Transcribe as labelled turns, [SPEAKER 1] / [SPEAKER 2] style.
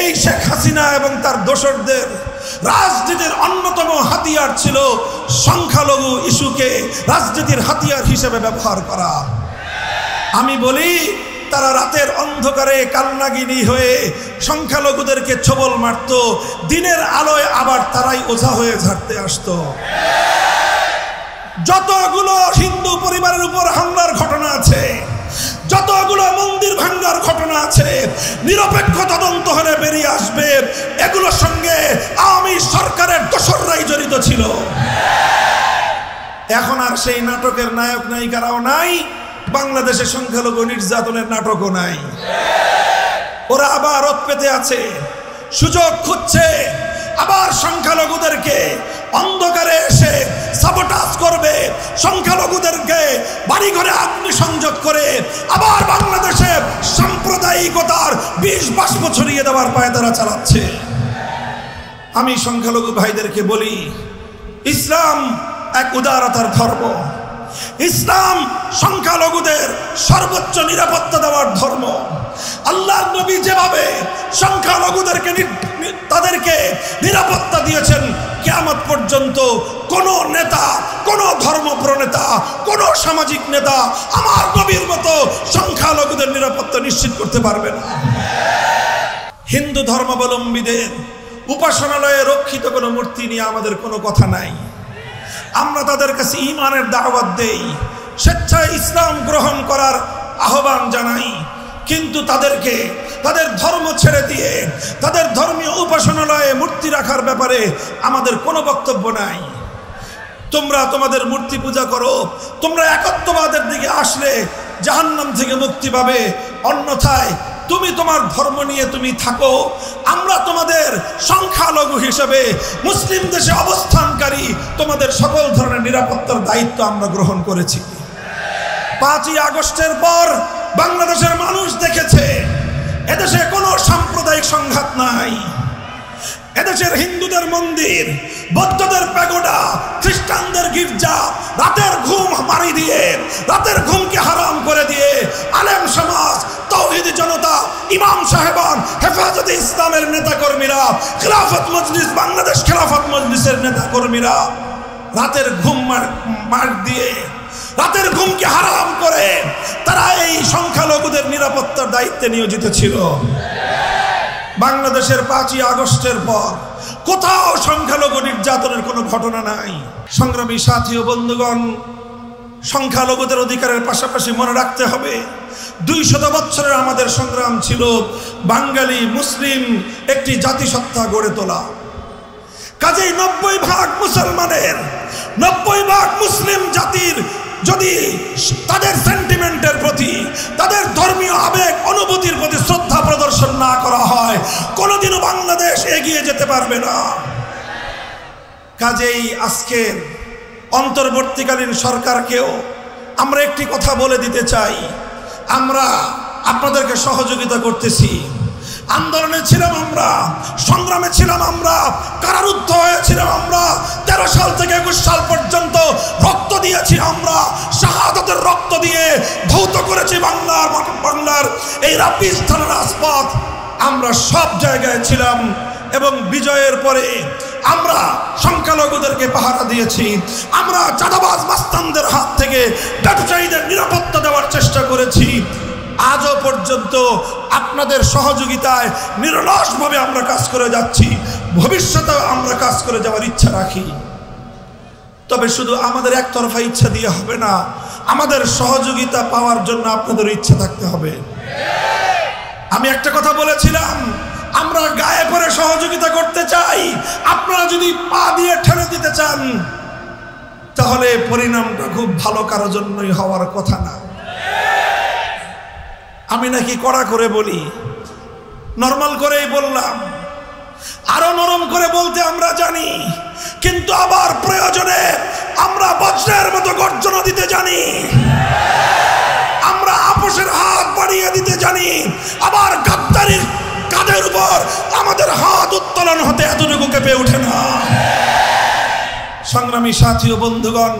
[SPEAKER 1] এই শেখ হাসিনা এবং তার দোসরদের রাজনীতির অন্যতম হাতিয়ার ছিল সংখ্যালঘু ইস্যুকে রাজনীতির হাতিয়ার হিসেবে ব্যবহার করা। আমি বলি, তারা রাতের অন্ধকারে কালনাগিনী হয়ে সংখ্যালঘুদেরকে ছোবল মারত, দিনের আলোয় আবার তারাই ওঝা হয়ে ঝাড়তে আসতো। যতগুলো হিন্দু পরিবারের উপর হামলার ঘটনা আছে, যতগুলো মন্দির ভাঙ্গার ঘটনা আছে, নিরপেক্ষ তদন্ত হলে বেরিয়ে আসবে এগুলোর সঙ্গে আওয়ামী সরকারের দোসররাই জড়িত ছিল। এখন আর সেই নাটকের নায়ক নায়িকারাও নাই, বাংলাদেশে সংখ্যালঘু নির্যাতনের নাটকও নাই। ওরা আবার রোদ পেতে আছে, সুযোগ খুঁজছে, আবার সংখ্যালঘুদেরকে অন্ধকারে এসে সাবোটাজ করবে, সংখ্যালঘুদেরকে বাড়িঘরে অগ্নিসংযোগ করে আবার বাংলাদেশে সাম্প্রদায়িকতার বিষ বাষ্প ছড়িয়ে দেওয়ার পায়তারা চালাচ্ছে। আমি সংখ্যালঘু ভাইদেরকে বলি, ইসলাম এক উদারতার ধর্ম। ইসলাম সংখ্যালঘুদের সর্বোচ্চ নিরাপত্তা দেওয়ার ধর্ম। আল্লাহর নবী যেভাবে সংখ্যালঘুদেরকে তাদেরকে নিরাপত্তা দিয়েছেন, কিয়ামত পর্যন্ত কোন নেতা, কোন ধর্ম প্রনেতা, কোন সামাজিক নেতা আমার নবীর মতো সংখ্যালঘুদের নিরাপত্তা নিশ্চিত করতে পারবে না। হিন্দু ধর্মাবলম্বীদের উপাসনালয়ে রক্ষিত কোনো মূর্তি নিয়ে আমাদের কোনো কথা নাই। আমরা তাদের কাছে ঈমানের দাওয়াত দেই, স্বেচ্ছায় ইসলাম গ্রহণ করার আহ্বান জানাই, কিন্তু তাদেরকে তাদের ধর্ম ছেড়ে দিয়ে তাদের ধর্মীয় উপাসনালয়ে মূর্তি রাখার ব্যাপারে আমাদের কোনো বক্তব্য নাই। তোমরা তোমাদের মূর্তি পূজা করো, তোমরা একত্ববাদের দিকে আসলে জাহান্নাম থেকে মুক্তি পাবে, অন্যথায় তুমি তোমার ধর্ম নিয়ে তুমি থাকো। আমরা তোমাদের সংখ্যালঘু হিসেবে মুসলিম দেশে অবস্থানকারী তোমাদের সকল ধরনের নিরাপত্তার দায়িত্ব আমরা গ্রহণ করেছি। 5ই আগস্টের পর বাংলাদেশের মানুষ দেখেছে এদেশে কোনো সাম্প্রদায়িক সংঘাত নাই। এদেশের হিন্দুদের মন্দির, বৌদ্ধদের প্যাগোডা, খ্রিস্টানদের গির্জা রাতের ঘুম মারি দিয়ে, রাতের ঘুমকে হারাম করে দিয়ে আলেম সমাজ, তাওহীদি জনতা, ইমাম সাহেবান, হেফাজতে ইসলামের নেতাকর্মীরা, খেলাফত মজলিস, বাংলাদেশ খেলাফত মজলিসের নেতাকর্মীরা রাতের ঘুম মার দিয়ে, রাতের ঘুমকে হারাম করে তারা এই সংখ্যালঘুদের নিরাপত্তার দায়িত্বে নিয়োজিত ছিল। বাংলাদেশের 5ই আগস্টের পর কোথাও সংখ্যালঘু নির্যাতনের কোনো ঘটনা নাই। সংগ্রামী সাথী ও বন্ধুগণ, সংখ্যালঘুদের অধিকারের পাশাপাশি মনে রাখতে হবে 200 বছরের আমাদের সংগ্রাম ছিল বাঙালি মুসলিম একটি জাতিসত্তা গড়ে তোলা। কাজেই 90% মুসলমানের, 90% মুসলিম জাতির যদি তাদের সেন্টিমেন্টের প্রতি, তাদের ধর্মীয় আবেগ অনুভূতির প্রতি শ্রদ্ধা প্রদর্শন না করা হয়, কোনোদিনও বাংলাদেশ এগিয়ে যেতে পারবে না। কাজেই আজকের অন্তর্বর্তীকালীন সরকারকেও আমরা একটি কথা বলে দিতে চাই, আমরা আপনাদেরকে সহযোগিতা করতেছি। আন্দোলনে ছিলাম আমরা, সংগ্রামে ছিলাম আমরা, কারারুদ্ধ হয়েছিলাম আমরা, 13 সাল থেকে 21 সাল পর্যন্ত রক্ত দিয়েছি আমরা, শাহাদাতের রক্ত দিয়ে ধৌত করেছি বাংলার এই রাব্বিস্থানের রাজপথ। আমরা সব জায়গায় ছিলাম এবং বিজয়ের পরে আমরা সংখ্যালঘুদেরকে পাহারা দিয়েছি। আমরা চাঁদাবাজ মাস্তানদের হাত থেকে ব্যবসায়ীদের নিরাপত্তা দেওয়ার চেষ্টা করেছি। আজও পর্যন্ত আপনাদের সহযোগিতায় নিরলসভাবে আমরা কাজ করে যাচ্ছি, ভবিষ্যতে আমরা কাজ করে যাওয়ার ইচ্ছা রাখি। তবে শুধু আমাদের একতরফা ইচ্ছা দিয়ে হবে না, আমাদের সহযোগিতা পাওয়ার জন্য আপনাদের ইচ্ছা থাকতে হবে। আমি একটা কথা বলেছিলাম, আমরা গায়ে পড়ে সহযোগিতা করতে চাই। আপনারা যদি পা দিয়ে ঠেলে দিতে চান তাহলে পরিণামটা খুব ভালো কারোর জন্যই হওয়ার কথা না। আমি নাকি কড়া করে বলি, নরমাল করেই বললাম, আরো নরম করে বলতে আমরা জানি, কিন্তু আবার প্রয়োজনে আমরা বজ্রের মতো গর্জনা দিতে জানি, আমরা আপোষের হাত বাড়িয়ে দিতে জানি, আবার গাদ্দারির কাঁধের উপর আমাদের হাত উত্তোলন হতে এতটুকু কেঁপে ওঠে না। সংগ্রামী সাথী ও বন্ধুগণ,